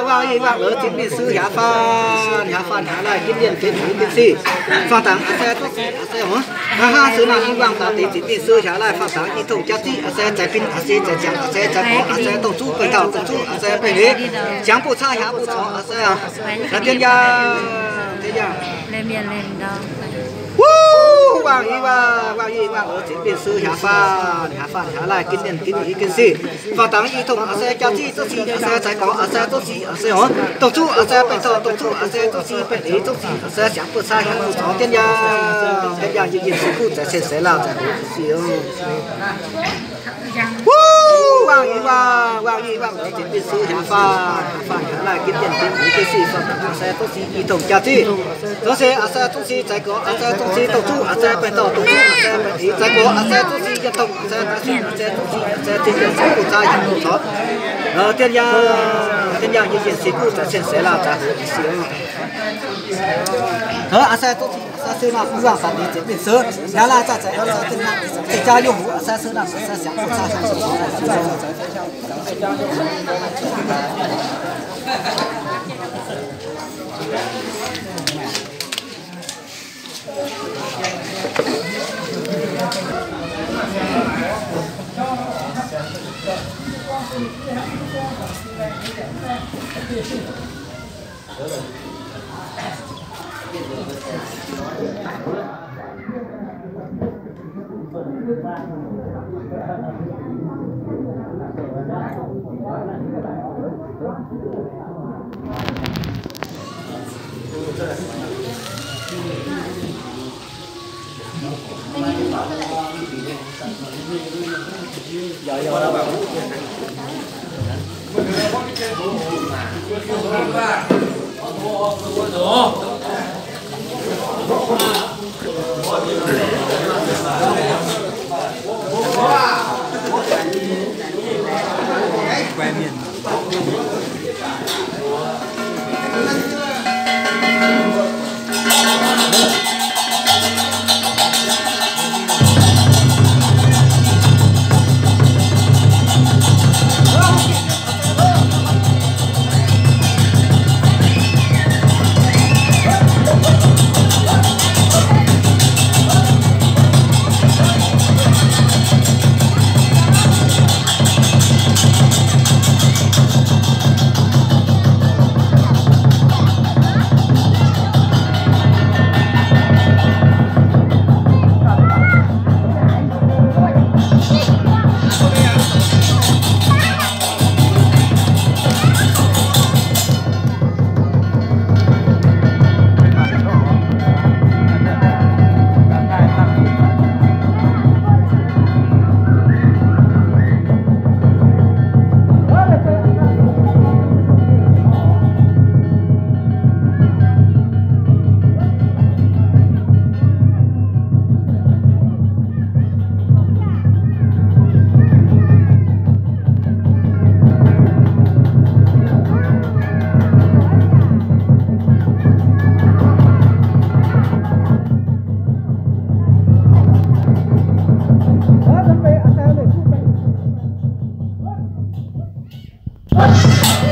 Vang y vang ở trên biên sư hạ phan hạ lại kinh điển kiến thủ kiến sĩ phan táng xe tốt xe hả ha sư nào y vang ta tỷ trên biên sư hạ lại phan táng y thông chắc tí xe trái pin xe trái trắng xe trái có xe tổng chú phải thảo tổng chú xe phải hết trắng bộ xa hạ bộ chó xe à là tiên gia thế nhá lên miền lên đó vang y vang ở trên biên sư hạ phan hạ lại kinh điển kiến ý kiến sĩ phan táng y thông xe chắc tí tốt gì xe trái có xe tốt gì xe hả tổng chú xe phải thảo tổng chú xe tốt gì phải hết tốt gì xe trắng bộ xa hạ bộ chó tiên gia như yên sư phụ sẽ làm sẽ xíu vang y vang ở trên biên sư hạ phan hạ lại kinh điển kiến ý kiến sĩ phan táng xe tốt gì y thông chắc tí đó xe tốt gì trái có xe tốt gì tổng chú xe phải thảo tổng chú xe phải hết trái có xe tốt gì yên thông xe tốt gì xe tiên gia sư phụ xa hạ bộ chó tiên gia như yên sư phụ sẽ làm sẽ xíu xe tốt gì xe nào cũng vang phản đến trên biên sư nhà là cha chạy tên hàng chạy cha yêu hú xe nào xe sáng xa What?